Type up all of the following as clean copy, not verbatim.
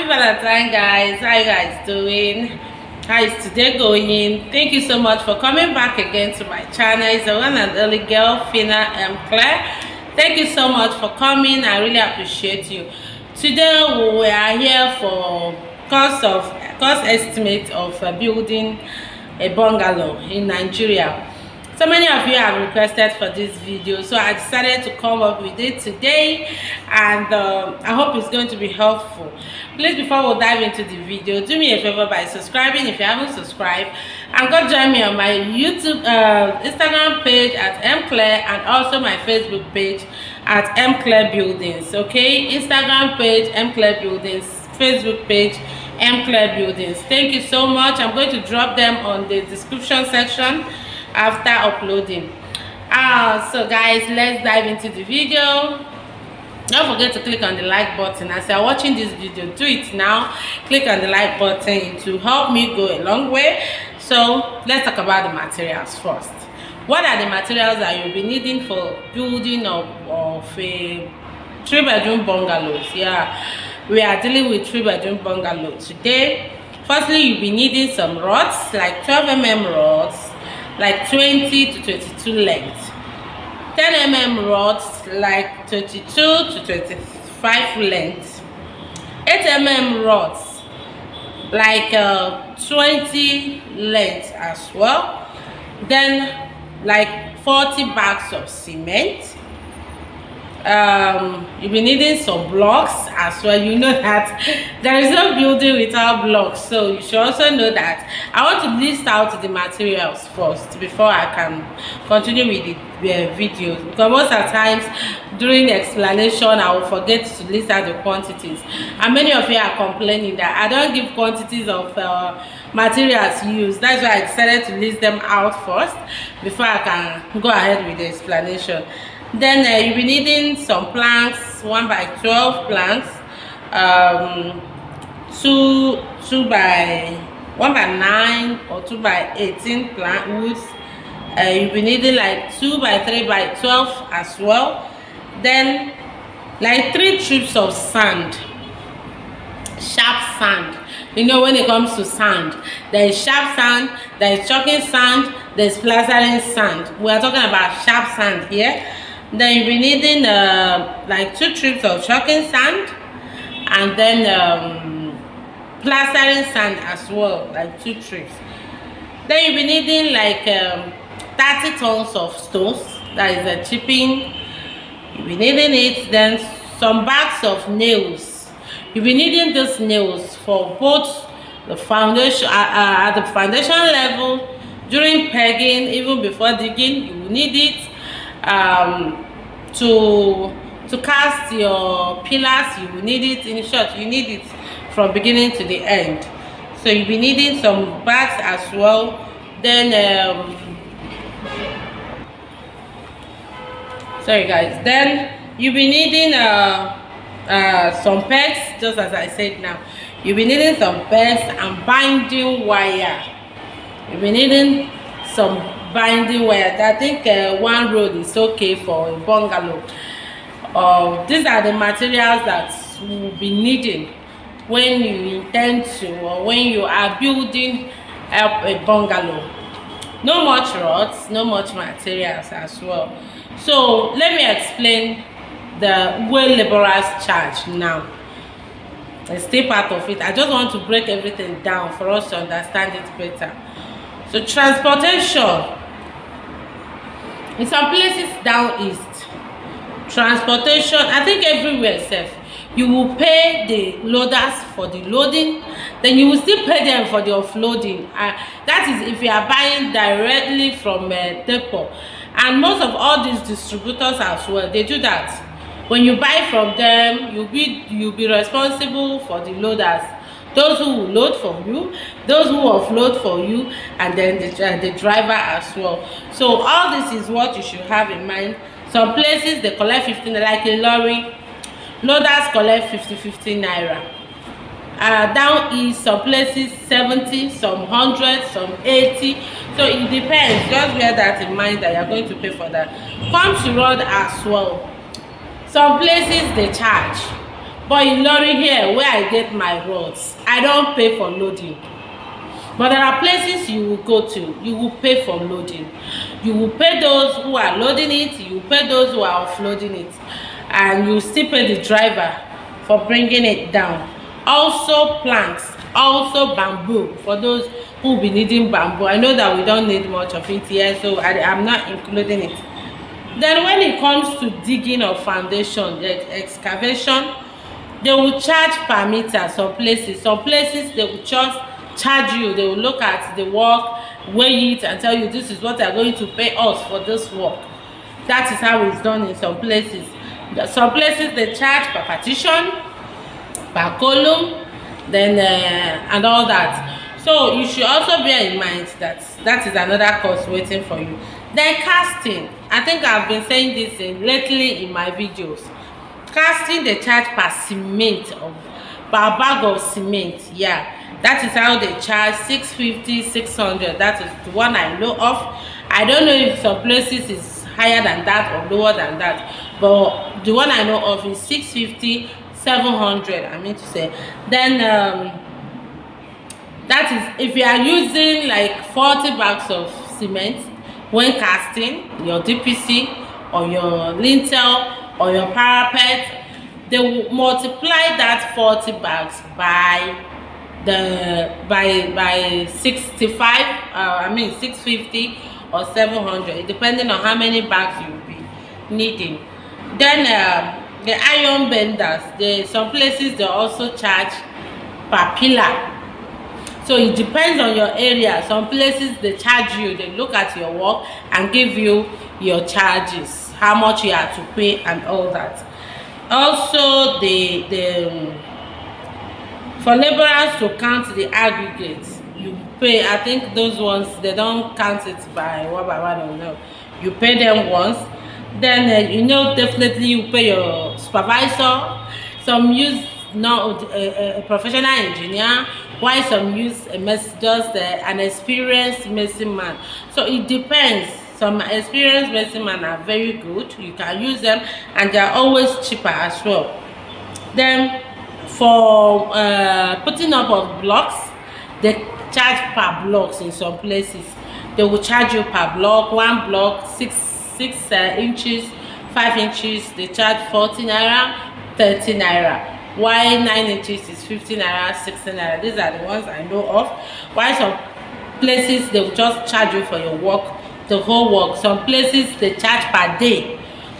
Happy Valentine, guys. How you guys doing? How is today going? Thank you so much for coming back again to my channel. It's the one and only girl, Rufina and Claire. Thank you so much for coming. I really appreciate you. Today we are here for cost estimate of building a bungalow in Nigeria. So many of you have requested for this video, so I decided to come up with it today, and I hope it's going to be helpful. Please, before we dive into the video, do me a favor by subscribing if you haven't subscribed, and go join me on my YouTube Instagram page at mclaire, and also my Facebook page at mclaire buildings. Okay, Instagram page mclaire buildings, Facebook page mclaire buildings. Thank you so much. I'm going to drop them on the description section after uploading. So guys, let's dive into the video. Don't forget to click on the like button. As you're watching this video, do it now. Click on the like button. It will help me go a long way. So let's talk about the materials first. What are the materials that you'll be needing for building of a 3-bedroom bungalows? Yeah, we are dealing with 3-bedroom bungalow today. Firstly, you'll be needing some rods, like 12mm rods, like 20 to 22 length, 10mm rods, like 22 to 25 length, 8mm rods, like 20 length as well, then like 40 bags of cement. You'll be needing some blocks as well. You know that there is no building without blocks, so you should also know that. I want to list out the materials first before I can continue with the videos, because most of the times during the explanation I will forget to list out the quantities, and many of you are complaining that I don't give quantities of materials used. That's why I decided to list them out first before I can go ahead with the explanation. Then you'll be needing some planks, 1x12 planks, 1x9 or 2x18 plank woods. You'll be needing like 2x3x12 as well. Then like 3 trips of sand, sharp sand. You know, when it comes to sand, there is sharp sand, there is chalking sand, there is plastering sand. We are talking about sharp sand here. Then you'll be needing like 2 trips of chalking sand, and then plastering sand as well, like 2 trips. Then you'll be needing like 30 tons of stones, that is a chipping. You'll be needing it. Then some bags of nails. You'll be needing those nails for both the foundation, at the foundation level, during pegging, even before digging. You will need it. To cast your pillars, you will need it. In short, you need it from beginning to the end. So you'll be needing some bags as well. Then sorry guys, then you'll be needing some pegs, just as I said now. You'll be needing some pegs and binding wire. You'll be needing some binding wire. I think 1 road is okay for a bungalow. These are the materials that you will be needing when you intend to, or when you are building up a bungalow. No much rods, no much materials as well. So let me explain the way laborers charge now. It's still part of it. I just want to break everything down for us to understand it better. So transportation. In some places down east, transportation, I think everywhere safe, you will pay the loaders for the loading, then you will still pay them for the offloading. That is if you are buying directly from a depot. And most of all these distributors as well, they do that. When you buy from them, you'll be responsible for the loaders. Those who will load for you, those who offload for you, and then the driver as well. So all this is what you should have in mind. Some places they collect 15, like Ilorin, loaders collect 50 naira. Down east, some places 70, some 100, some 80. So it depends. Just bear that in mind that you're going to pay for that. Come to road as well. Some places they charge, But in Ilorin here, where I get my rods, I don't pay for loading. But there are places you will go to, you will pay for loading. You will pay those who are loading it, you will pay those who are offloading it, and you still pay the driver for bringing it down. Also planks, also bamboo, for those who will be needing bamboo. I know that we don't need much of it here, so I'm not including it. Then when it comes to digging of foundation, the excavation, they will charge per meter. Some places they will just charge you. They will look at the work, weigh it, and tell you this is what they are going to pay us for this work. That is how it's done in some places. Some places they charge per partition, per column, then and all that. So you should also bear in mind that that is another cost waiting for you. Then casting, I think I've been saying this lately in my videos. Casting, they charge per cement, or per bag of cement. Yeah, that is how they charge 650, 600. That is the one I know of. I don't know if some places is higher than that or lower than that, but the one I know of is 650, 700, I mean to say. Then that is if you are using like 40 bags of cement when casting your DPC or your lintel or your parapet, they will multiply that 40 bags by 65, I mean 650 or 700, depending on how many bags you will be needing. Then the iron benders, some places they also charge per pillar. So it depends on your area. Some places they charge you, they look at your work and give you your charges, how much you have to pay and all that. Also for laborers to count the aggregates, you pay. I think those ones they don't count it by one or no. You pay them once. Then you know, definitely you pay your supervisor. Some use a professional engineer, while some use just an experienced medicine man. So it depends. Some experienced medicine men are very good. You can use them, and they are always cheaper as well. Then for putting up of blocks, they charge per blocks. In some places they will charge you per block. One block 6 inches, 5 inches, they charge 40 naira, 30 naira. While 9 inches is 50 naira, 60 naira. These are the ones I know of. While some places they will just charge you for your work, the whole work. Some places they charge per day.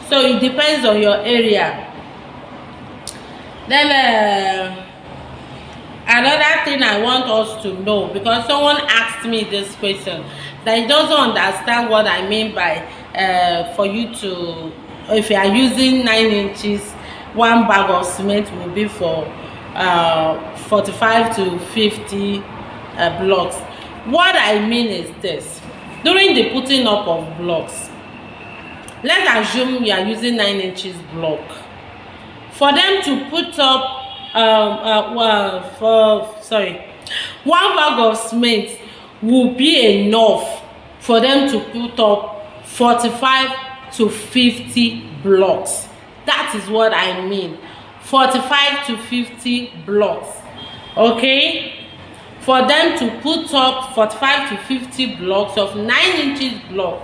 So it depends on your area. Then another thing I want us to know, because someone asked me this question, that he doesn't understand what I mean by for you to, if you are using 9 inches, one bag of cement will be for 45 to 50 blocks. What I mean is this: during the putting up of blocks, let's assume you are using 9 inches block. For them to put up one bag of cement will be enough for them to put up 45 to 50 blocks. That is what I mean. 45 to 50 blocks. Okay? For them to put up 45 to 50 blocks of 9 inches block,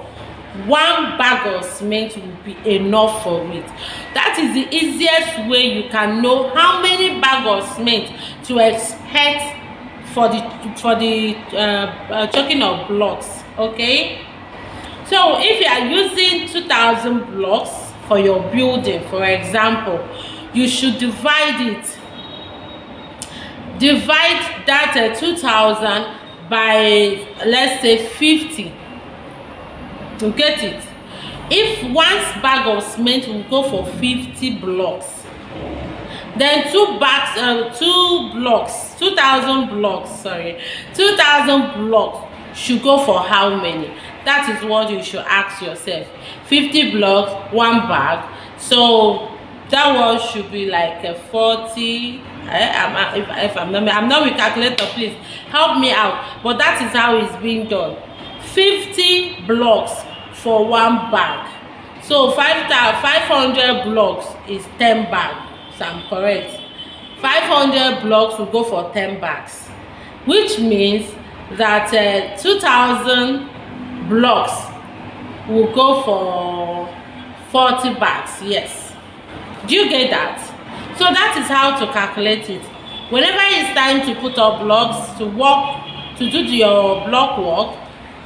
one bag of cement will be enough for it. That is the easiest way you can know how many bags of cement to expect for the choking of blocks. Okay? So if you are using 2,000 blocks for your building, for example, you should divide that 2,000 by, let's say, 50 to get it. If one bag of cement will go for 50 blocks, then 2,000 blocks should go for how many? That is what you should ask yourself. 50 blocks, one bag. So that one should be like a 40. If I'm not with calculator, please help me out. But that is how it's being done. 50 blocks for one bag. So 500 blocks is 10 bags. So I'm correct. 500 blocks will go for 10 bags, which means that 2,000 blocks will go for 40 bags. Yes, do you get that? So that is how to calculate it. Whenever it's time to put up blocks to work, to do your block work,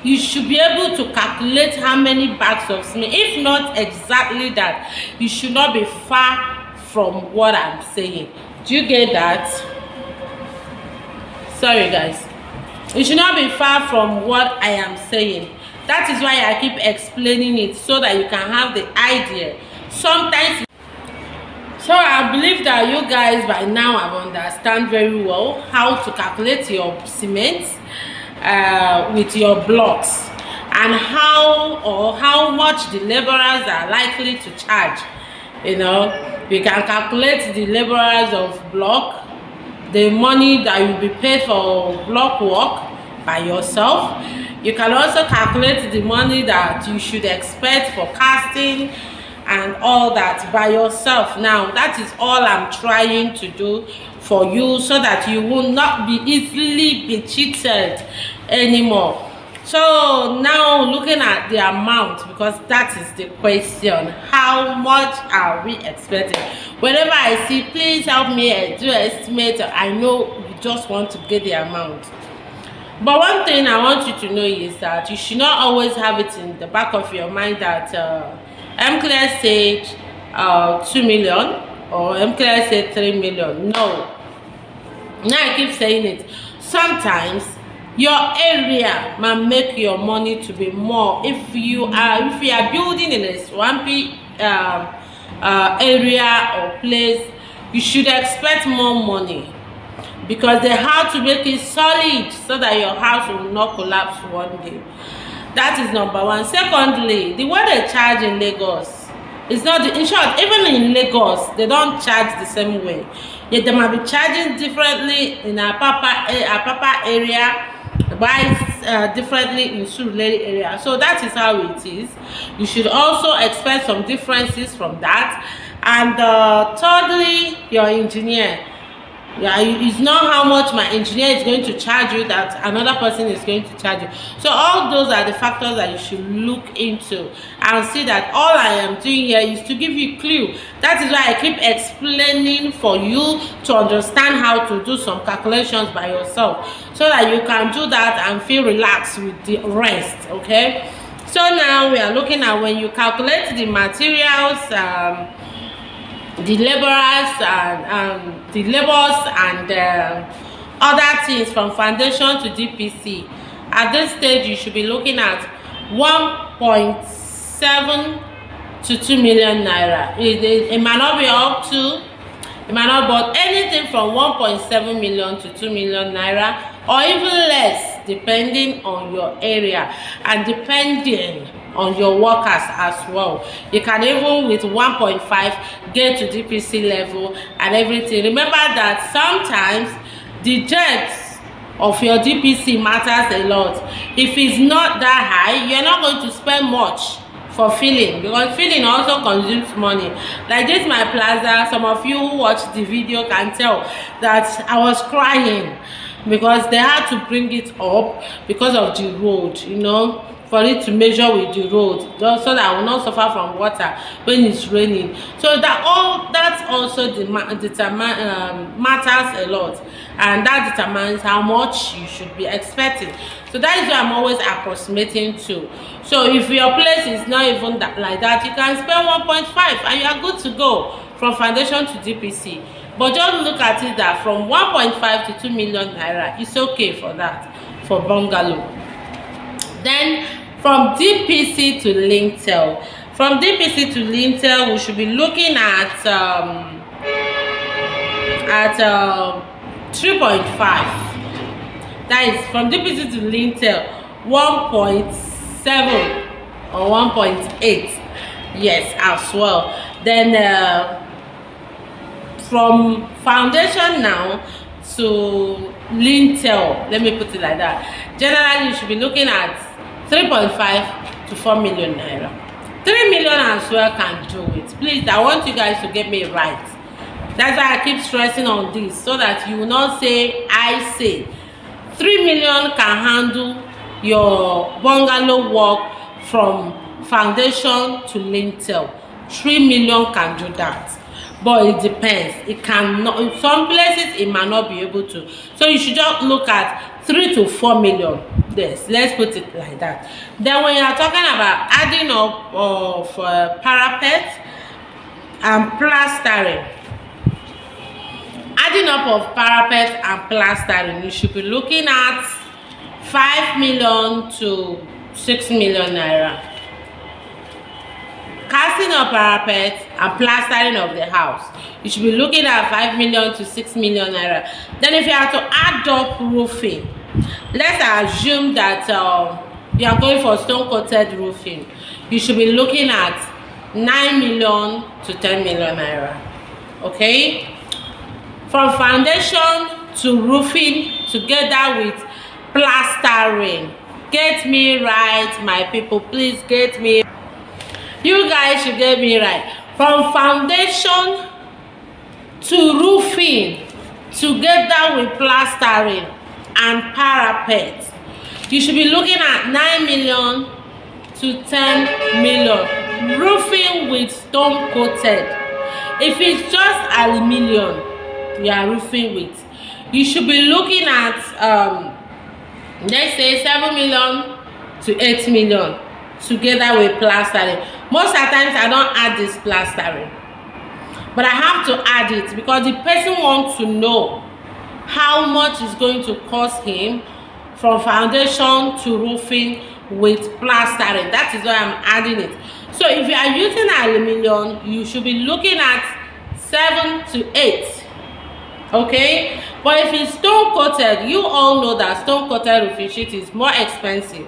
you should be able to calculate how many bags of cement. If not exactly that, you should not be far from what I'm saying. Do you get that? Sorry guys, you should not be far from what I am saying. That is why I keep explaining it, so that you can have the idea. Sometimes, so I believe that you guys by now have understand very well how to calculate your cement with your blocks, and how much the laborers are likely to charge. You know, you can calculate the laborers of block, the money that you'll be paid for block work by yourself. You can also calculate the money that you should expect for casting and all that by yourself. Now that is all I'm trying to do for you, so that you will not be easily be cheated anymore. So now looking at the amount, because that is the question, how much are we expecting? Whenever I see please help me do an estimate, I know you just want to get the amount. But one thing I want you to know is that you should not always have it in the back of your mind that MClear said 2 million or MClear said 3 million. No. Now I keep saying it. Sometimes your area might make your money to be more. If you are building in a swampy area or place, you should expect more money, because they have to make it solid so that your house will not collapse one day. That is number one. Secondly, the way they charge in Lagos is not in short, even in Lagos they don't charge the same way. Yet they might be charging differently in Apapa area, buy differently in Surulere area. So that is how it is. You should also expect some differences from that. And thirdly, your engineer. Yeah, it's not how much my engineer is going to charge you that another person is going to charge you. So all those are the factors that you should look into and see that all I am doing here is to give you a clue. That is why I keep explaining for you to understand how to do some calculations by yourself, so that you can do that and feel relaxed with the rest. Okay, so now we are looking at when you calculate the materials, the laborers and other things from foundation to DPC. At this stage, you should be looking at 1.7 to 2 million naira. It might not be up to, it might not, but anything from 1.7 million to 2 million naira, or even less, depending on your area and depending on your workers as well. You can even with 1.5 get to DPC level and everything. Remember that sometimes the depth of your DPC matters a lot. If it's not that high, you're not going to spend much for filling, because filling also consumes money. Like this my plaza, some of you who watched the video can tell that I was crying because they had to bring it up because of the road, you know, for it to measure with the road, so that I will not suffer from water when it's raining. So that also matters a lot, and that determines how much you should be expecting. So that is why I'm always approximating to. So if your place is not even that like that, you can spend 1.5 and you are good to go from foundation to DPC. But just look at it that from 1.5 to 2 million naira, it's okay for that, for bungalow. Then from DPC to lintel. From DPC to lintel, we should be looking at 3.5. That is from DPC to lintel 1.7 or 1.8. Yes, as well. Then from foundation now to lintel, let me put it like that. Generally, you should be looking at 3.5 to 4 million naira. 3 million as well can do it. Please, I want you guys to get me right. That's why I keep stressing on this, so that you will not say I say. 3 million can handle your bungalow work from foundation to lintel. 3 million can do that, but it depends. It cannot, in some places it might not be able to. So you should just look at 3 to 4 million. Yes, let's put it like that. Then when you are talking about adding up of parapet and plastering, adding up of parapet and plastering, you should be looking at 5 million to 6 million naira. Casting of parapet and plastering of the house, you should be looking at 5 million to 6 million naira. Then if you have to add up roofing, let's assume that you are going for stone coated roofing, you should be looking at 9 million to 10 million naira. Okay, from foundation to roofing together with plastering. Get me right, my people, please get me. You guys should get me right. From foundation to roofing together with plastering and parapet, you should be looking at 9 million to 10 million. Roofing with stone coated. If it's just aluminium you are roofing with, you should be looking at let's say 7 million to 8 million together with plastering. Most of the times I don't add this plastering, but I have to add it because the person wants to know how much is going to cost him from foundation to roofing with plastering. That is why I'm adding it. So if you are using aluminium, you should be looking at 7 to 8. Okay, but if it's stone coated, you all know that stone coated roofing sheet is more expensive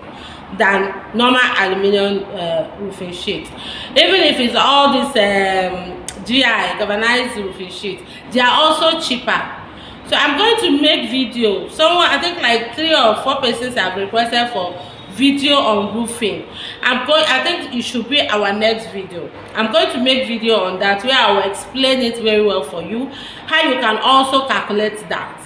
than normal aluminium roofing sheet. Even if it's all this GI galvanized roofing sheet, they are also cheaper. So I'm going to make video. Someone, I think like 3 or 4 persons have requested for video on roofing. I think it should be our next video. I'm going to make video on that where I will explain it very well for you, how you can also calculate that,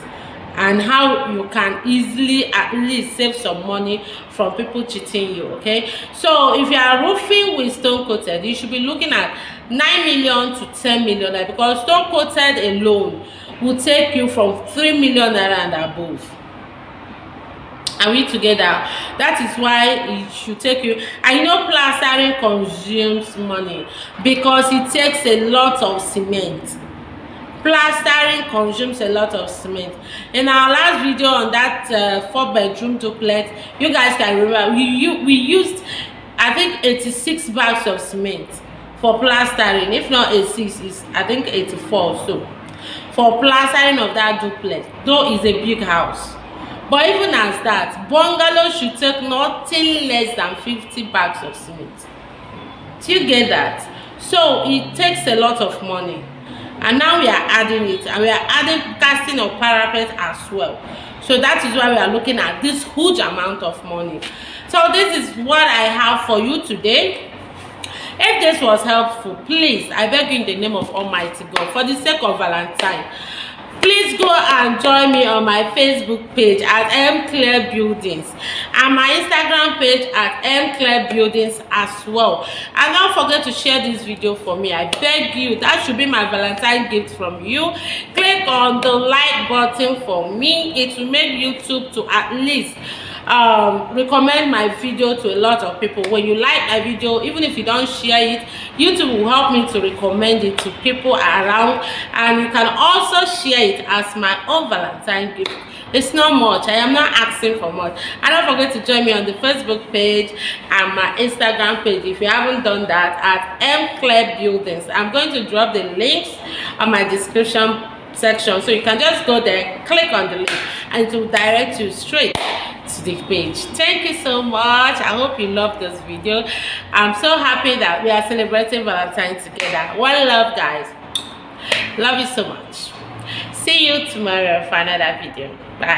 and how you can easily at least save some money from people cheating you. Okay, so if you are roofing with stone coated, you should be looking at 9 million to 10 million naira, because stone coated alone will take you from 3 million naira and above. Are we together? That is why it should take you. I know plastering consumes money because it takes a lot of cement. Plastering consumes a lot of cement. In our last video on that 4-bedroom duplex, you guys can remember we used, I think, 86 bags of cement for plastering. If not 86, is I think 84 or so for plastering of that duplex, though it's a big house. But even as that, bungalow should take nothing less than 50 bags of cement. Do you get that? So it takes a lot of money. And now we are adding it, and we are adding casting of parapet as well. So that is why we are looking at this huge amount of money. So this is what I have for you today. If this was helpful, please, I beg you in the name of Almighty God, for the sake of Valentine, please go and join me on my Facebook page at Claire Buildings and my Instagram page at Claire Buildings as well. And don't forget to share this video for me. I beg you. That should be my Valentine gift from you. Click on the like button for me. It will make YouTube to at least recommend my video to a lot of people. When you like my video, even if you don't share it, YouTube will help me to recommend it to people around, and you can also share it as my own Valentine gift. It's not much. I am not asking for much. And don't forget to join me on the Facebook page and my Instagram page if you haven't done that, at Claire Buildings. I'm going to drop the links on my description section, so you can just go there, click on the link, and it will direct you straight to the page. Thank you so much. I hope you love this video. I'm so happy that we are celebrating Valentine's together. One love, guys. Love you so much. See you tomorrow for another video. Bye.